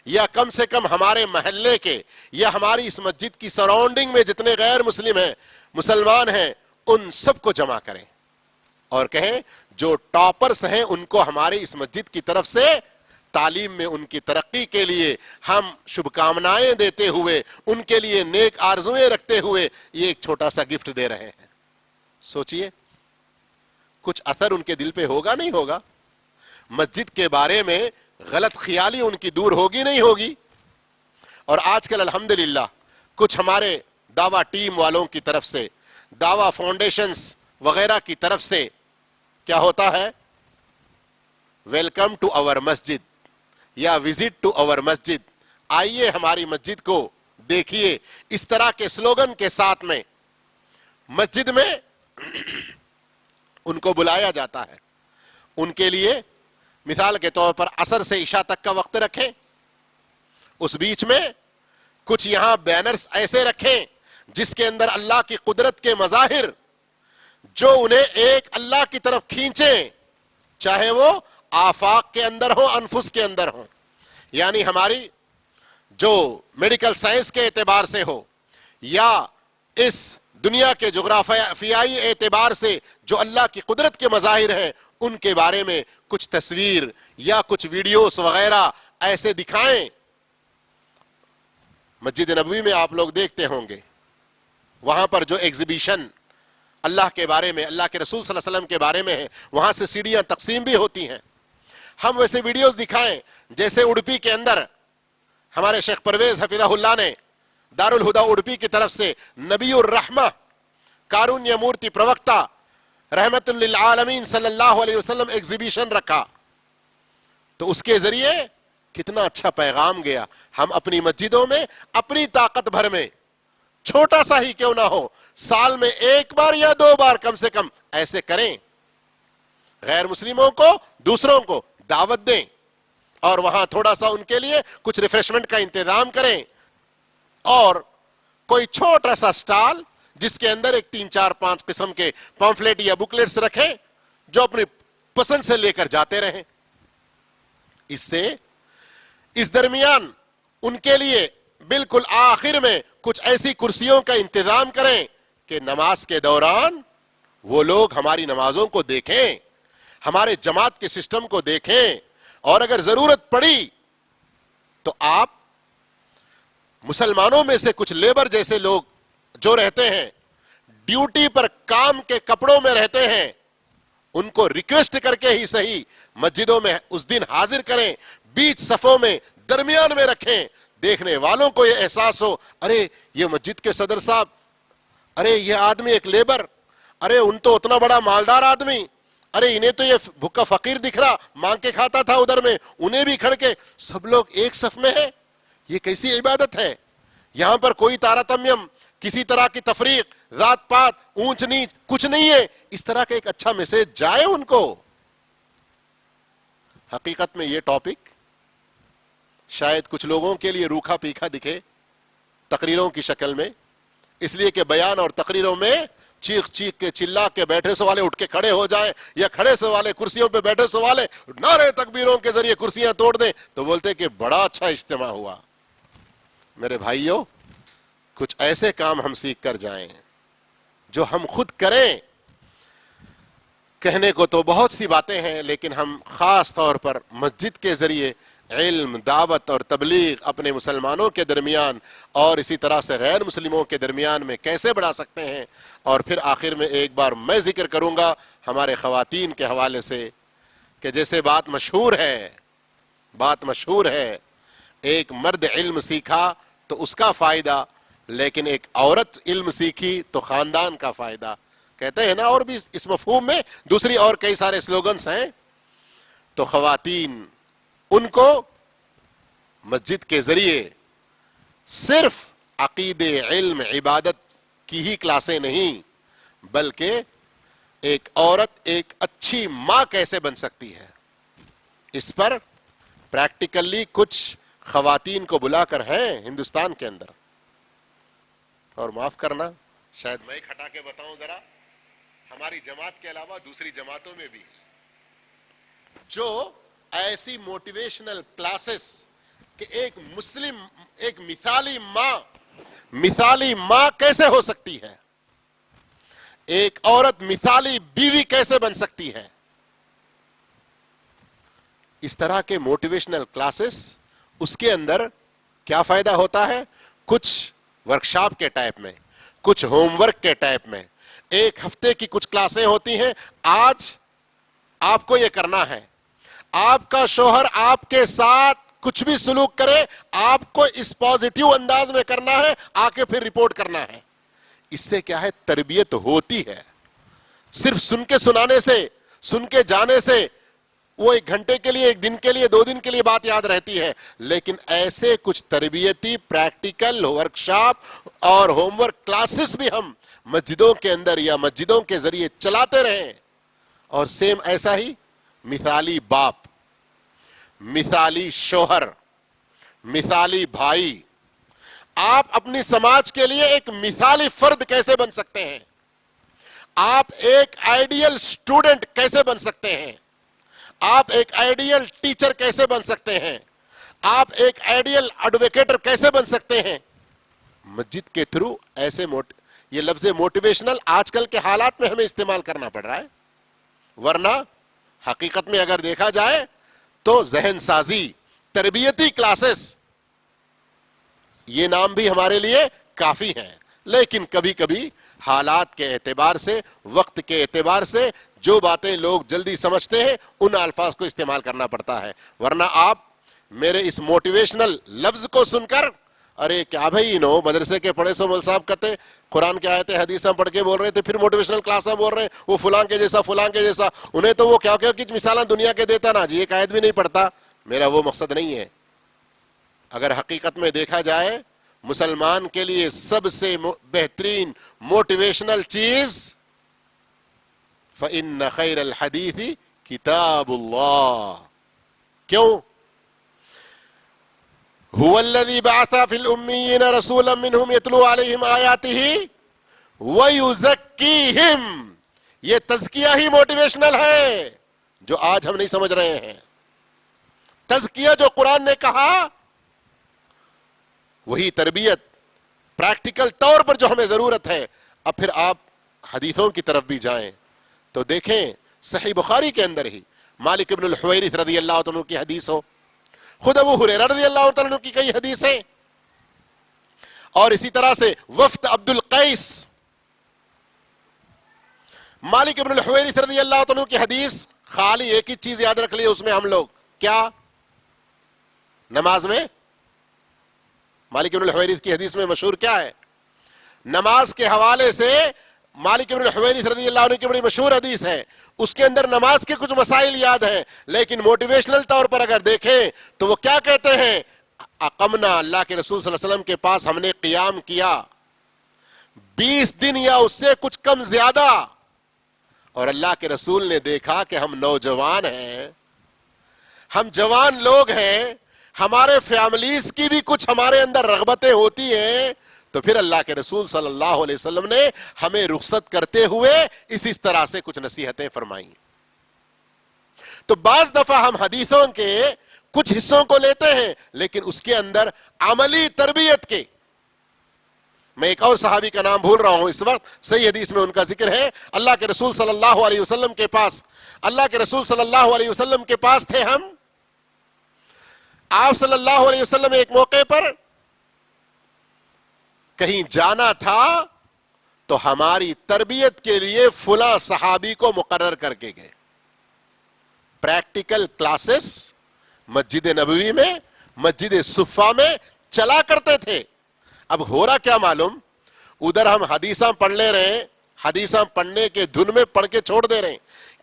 یا کم سے کم ہمارے محلے کے یا ہماری اس مسجد کی سراؤنڈنگ میں جتنے غیر مسلم ہیں، مسلمان ہیں، ان سب کو جمع کریں اور کہیں جو ٹاپرز ہیں ان کو ہماری اس مسجد کی طرف سے تعلیم میں ان کی ترقی کے لیے ہم شبھ کامنائیں دیتے ہوئے، ان کے لیے نیک آرزویں رکھتے ہوئے یہ ایک چھوٹا سا گفٹ دے رہے ہیں. سوچئے کچھ اثر ان کے دل پہ ہوگا نہیں ہوگا؟ مسجد کے بارے میں غلط خیالی ان کی دور ہوگی نہیں ہوگی؟ اور آج کل الحمدللہ کچھ ہمارے دعویٰ ٹیم والوں کی طرف سے، دعویٰ فاؤنڈیشنز وغیرہ کی طرف سے کیا ہوتا ہے؟ ویلکم ٹو آور مسجد یا وزٹ ٹو آور مسجد، آئیے ہماری مسجد کو دیکھیے. اس طرح کے سلوگن کے ساتھ میں مسجد میں ان کو بلایا جاتا ہے. ان کے لیے مثال کے طور پر عصر سے عشاء تک کا وقت رکھیں، اس بیچ میں کچھ یہاں بینرز ایسے رکھیں جس کے اندر اللہ کی قدرت کے مظاہر جو انہیں ایک اللہ کی طرف کھینچیں، چاہے وہ آفاق کے اندر ہو، انفس کے اندر ہو. یعنی ہماری جو میڈیکل سائنس کے اعتبار سے ہو یا اس دنیا کے جغرافیائی اعتبار سے جو اللہ کی قدرت کے مظاہر ہیں ان کے بارے میں کچھ تصویر یا کچھ ویڈیوز وغیرہ ایسے دکھائیں. مسجد نبوی میں آپ لوگ دیکھتے ہوں گے وہاں پر جو ایگزیبیشن اللہ کے بارے میں، اللہ کے رسول صلی اللہ علیہ وسلم کے بارے میں ہے، وہاں سے سیڑھیاں تقسیم بھی ہوتی ہیں. ہم ویسے ویڈیوز دکھائیں جیسے اڈپی کے اندر ہمارے شیخ پرویز حفظہ اللہ نے دارالہدا اڈپی کی طرف سے نبی الرحمہ کارونیہ مورتی پروکتا رحمت للعالمین صلی اللہ علیہ وسلم ایگزیبیشن رکھا، تو اس کے ذریعے کتنا اچھا پیغام گیا. ہم اپنی مسجدوں میں اپنی طاقت بھر میں چھوٹا سا ہی کیوں نہ ہو، سال میں ایک بار یا 2 بار کم سے کم ایسے کریں، غیر مسلموں کو، دوسروں کو دعوت دیں اور وہاں تھوڑا سا ان کے لیے کچھ ریفریشمنٹ کا انتظام کریں، اور کوئی چھوٹا سا سٹال جس کے اندر ایک 3 4 5 قسم کے پامفلیٹ یا بکلیٹس رکھیں جو اپنی پسند سے لے کر جاتے رہیں. اس سے اس درمیان ان کے لیے بالکل آخر میں کچھ ایسی کرسیوں کا انتظام کریں کہ نماز کے دوران وہ لوگ ہماری نمازوں کو دیکھیں، ہمارے جماعت کے سسٹم کو دیکھیں، اور اگر ضرورت پڑی تو آپ مسلمانوں میں سے کچھ لیبر جیسے لوگ جو رہتے ہیں ڈیوٹی پر کام کے کپڑوں میں رہتے ہیں، ان کو ریکویسٹ کر کے ہی صحیح مسجدوں میں اس دن حاضر کریں، بیچ صفوں میں درمیان میں رکھیں، دیکھنے والوں کو یہ احساس ہو، ارے یہ مسجد کے صدر صاحب، ارے یہ آدمی ایک لیبر، ارے ان تو اتنا بڑا مالدار آدمی، ارے انہیں تو یہ بھوکا فقیر دکھ رہا، مانگ کے کھاتا تھا ادھر میں، انہیں بھی کھڑ کے سب لوگ ایک صف میں ہیں. یہ کیسی عبادت ہے؟ یہاں پر کوئی تارتمیم، کسی طرح کی تفریق، ذات پات، اونچ نیچ کچھ نہیں ہے. اس طرح کا ایک اچھا میسج جائے ان کو. حقیقت میں یہ ٹاپک شاید کچھ لوگوں کے لیے روکھا پیکھا دکھے تقریروں کی شکل میں، اس لیے کہ بیان اور تقریروں میں چیخ چیخ کے چلا کے بیٹھے سو والے اٹھ کے کھڑے ہو جائیں، یا کھڑے سو والے کرسیوں پہ بیٹھے سو والے نعرے تکبیروں کے ذریعے کرسیاں توڑ دیں تو بولتے کہ بڑا اچھا اجتماع ہوا. میرے بھائیوں، کچھ ایسے کام ہم سیکھ کر جائیں جو ہم خود کریں. کہنے کو تو بہت سی باتیں ہیں، لیکن ہم خاص طور پر مسجد کے ذریعے علم، دعوت اور تبلیغ اپنے مسلمانوں کے درمیان اور اسی طرح سے غیر مسلموں کے درمیان میں کیسے بڑھا سکتے ہیں. اور پھر آخر میں ایک بار میں ذکر کروں گا ہمارے خواتین کے حوالے سے کہ جیسے بات مشہور ہے ایک مرد علم سیکھا تو اس کا فائدہ، لیکن ایک عورت علم سیکھی تو خاندان کا فائدہ. کہتے ہیں نا، اور بھی اس مفہوم میں دوسری اور کئی سارے سلوگنز ہیں. تو خواتین ان کو مسجد کے ذریعے صرف عقیدے، علم، عبادت کی ہی کلاسیں نہیں، بلکہ ایک عورت ایک اچھی ماں کیسے بن سکتی ہے، اس پر پریکٹیکلی کچھ خواتین کو بلا کر ہیں ہندوستان کے اندر. اور معاف کرنا، شاید میں ایک ہٹا کے بتاؤں ذرا، ہماری جماعت کے علاوہ دوسری جماعتوں میں بھی جو ایسی موٹیویشنل کلاسز کہ ایک مسلم، ایک مثالی ماں کیسے ہو سکتی ہے، ایک عورت مثالی بیوی کیسے بن سکتی ہے، اس طرح کے موٹیویشنل کلاسز، اس کے اندر کیا فائدہ ہوتا ہے؟ کچھ ورکشاپ کے ٹائپ میں، کچھ ہوم ورک کے ٹائپ میں، ایک ہفتے کی کچھ کلاسیں ہوتی ہیں، آج آپ کو یہ کرنا ہے، آپ کا شوہر آپ کے ساتھ کچھ بھی سلوک کرے، آپ کو اس پازیٹیو انداز میں کرنا ہے، آ کے پھر رپورٹ کرنا ہے۔ اس سے کیا ہے؟ تربیت ہوتی ہے۔ صرف سن کے سنانے سے، سن کے جانے سے وہ 1 گھنٹے کے لیے، 1 دن کے لیے، 2 دن کے لیے بات یاد رہتی ہے، لیکن ایسے کچھ تربیتی پریکٹیکل ورکشاپ اور ہوم ورک کلاسز بھی ہم مسجدوں کے اندر یا مسجدوں کے ذریعے چلاتے رہیں۔ اور سیم ایسا ہی مثالی باپ، مثالی شوہر، مثالی بھائی، آپ اپنی سماج کے لیے ایک مثالی فرد کیسے بن سکتے ہیں؟ آپ ایک آئیڈیل سٹوڈنٹ کیسے بن سکتے ہیں؟ آپ ایک آئیڈیل ٹیچر کیسے بن سکتے ہیں؟ آپ ایک آئیڈیل ایڈوکیٹر کیسے بن سکتے ہیں؟ مسجد کے تھرو ایسے یہ لفظ موٹیویشنل آج کل کے حالات میں ہمیں استعمال کرنا پڑ رہا ہے، ورنہ حقیقت میں اگر دیکھا جائے تو ذہن سازی، تربیتی کلاسز، یہ نام بھی ہمارے لیے کافی ہیں، لیکن کبھی کبھی حالات کے اعتبار سے، وقت کے اعتبار سے جو باتیں لوگ جلدی سمجھتے ہیں ان الفاظ کو استعمال کرنا پڑتا ہے، ورنہ آپ میرے اس موٹیویشنل لفظ کو سن کر ارے کیا بھائی مدرسے کے پڑھے سو مول صاحب کہتے قرآن کے آیتیں حدیثیں پڑھ کے بول رہے تھے، پھر موٹیویشنل کلاسیں بول رہے ہیں وہ فلاں کے جیسا فلاں کے جیسا، انہیں تو وہ کیا کچھ مثالیں دنیا کے دیتا نا جی، ایک آیت بھی نہیں پڑھتا۔ میرا وہ مقصد نہیں ہے۔ اگر حقیقت میں دیکھا جائے مسلمان کے لیے سب سے بہترین موٹیویشنل چیز فَإِنَّ خَيْرَ الْحَدِيثِ کتاب اللہ۔ کیوں؟ هو الذي بعث في الأميين رسولا منهم يتلو عليهم آياته ويزكيهم۔ یہ تزکیہ ہی موٹیویشنل ہے جو آج ہم نہیں سمجھ رہے ہیں۔ تزکیہ جو قرآن نے کہا وہی تربیت پریکٹیکل طور پر جو ہمیں ضرورت ہے۔ اب پھر آپ حدیثوں کی طرف بھی جائیں تو دیکھیں صحیح بخاری کے اندر ہی مالک ابن الحویرث رضی اللہ عنہ کی حدیث ہو، خود ابو ہریرہ رضی اللہ عنہ کی کئی حدیثیں، اور اسی طرح سے وفد عبد القیس، مالک ابن الحویرث رضی اللہ عنہ کی حدیث، خالی ایک ہی چیز یاد رکھ لی اس میں ہم لوگ، کیا؟ نماز میں مالک ابن الحویرث کی حدیث میں مشہور کیا ہے؟ نماز کے حوالے سے مالک ابن الحویرث رضی اللہ عنہ کی بڑی مشہور حدیث ہے، اس کے اندر نماز کے کچھ مسائل یاد ہیں، لیکن موٹیویشنل طور پر اگر دیکھیں تو وہ کیا کہتے ہیں؟ اقمنا، اللہ کے رسول صلی اللہ علیہ وسلم کے پاس ہم نے قیام کیا 20 دن یا اس سے کچھ کم زیادہ، اور اللہ کے رسول نے دیکھا کہ ہم نوجوان ہیں، ہم جوان لوگ ہیں، ہمارے فیملیز کی بھی کچھ ہمارے اندر رغبتیں ہوتی ہیں، تو پھر اللہ کے رسول صلی اللہ علیہ وسلم نے ہمیں رخصت کرتے ہوئے اس طرح سے کچھ نصیحتیں فرمائیں۔ تو بعض دفعہ ہم حدیثوں کے کچھ حصوں کو لیتے ہیں لیکن اس کے اندر عملی تربیت کے، میں ایک اور صحابی کا نام بھول رہا ہوں اس وقت، صحیح حدیث میں ان کا ذکر ہے، اللہ کے رسول صلی اللہ علیہ وسلم کے پاس، اللہ کے رسول صلی اللہ علیہ وسلم کے پاس تھے ہم، آپ صلی اللہ علیہ وسلم ایک موقع پر کہیں جانا تھا تو ہماری تربیت کے لیے فلاں صحابی کو مقرر کر کے گئے۔ پریکٹیکل کلاسز مسجد نبوی میں، مسجد صفا میں چلا کرتے تھے۔ اب ہو رہا کیا معلوم، ادھر ہم حدیثاں پڑھ لے رہے ہیں، حدیثاں پڑھنے کے دھن میں پڑھ کے چھوڑ دے رہے ہیں،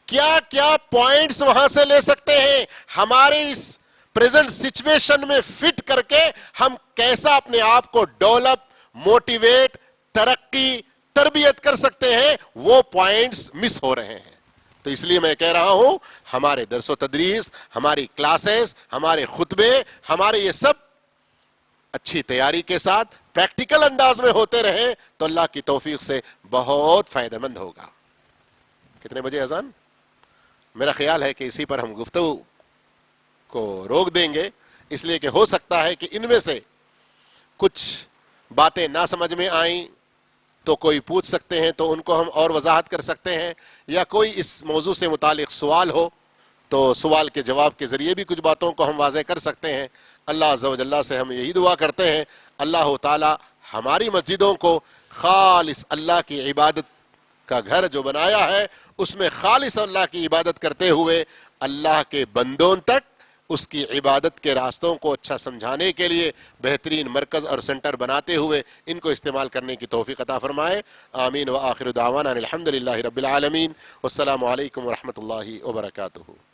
کیا کیا پوائنٹس وہاں سے لے سکتے ہیں، ہمارے اس پریزنٹ سچویشن میں فٹ کر کے ہم کیسا اپنے آپ کو ڈیولپ، موٹیویٹ، ترقی، تربیت کر سکتے ہیں، وہ پوائنٹس مس ہو رہے ہیں۔ تو اس لیے میں کہہ رہا ہوں ہمارے درس و تدریس، ہماری کلاسز، ہمارے خطبے، ہمارے یہ سب اچھی تیاری کے ساتھ پریکٹیکل انداز میں ہوتے رہیں تو اللہ کی توفیق سے بہت فائدہ مند ہوگا۔ کتنے بجے اذان؟ میرا خیال ہے کہ اسی پر ہم گفتگو کو روک دیں گے، اس لیے کہ ہو سکتا ہے کہ ان میں سے کچھ باتیں نہ سمجھ میں آئیں تو کوئی پوچھ سکتے ہیں تو ان کو ہم اور وضاحت کر سکتے ہیں، یا کوئی اس موضوع سے متعلق سوال ہو تو سوال کے جواب کے ذریعے بھی کچھ باتوں کو ہم واضح کر سکتے ہیں۔ اللہ عز و جل سے ہم یہی دعا کرتے ہیں اللہ تعالی ہماری مسجدوں کو خالص اللہ کی عبادت کا گھر جو بنایا ہے اس میں خالص اللہ کی عبادت کرتے ہوئے اللہ کے بندوں تک اس کی عبادت کے راستوں کو اچھا سمجھانے کے لیے بہترین مرکز اور سنٹر بناتے ہوئے ان کو استعمال کرنے کی توفیق عطا فرمائے۔ آمین۔ وآخر دعوانا الحمدللہ رب العالمین۔ والسلام علیکم ورحمۃ اللہ وبرکاتہ۔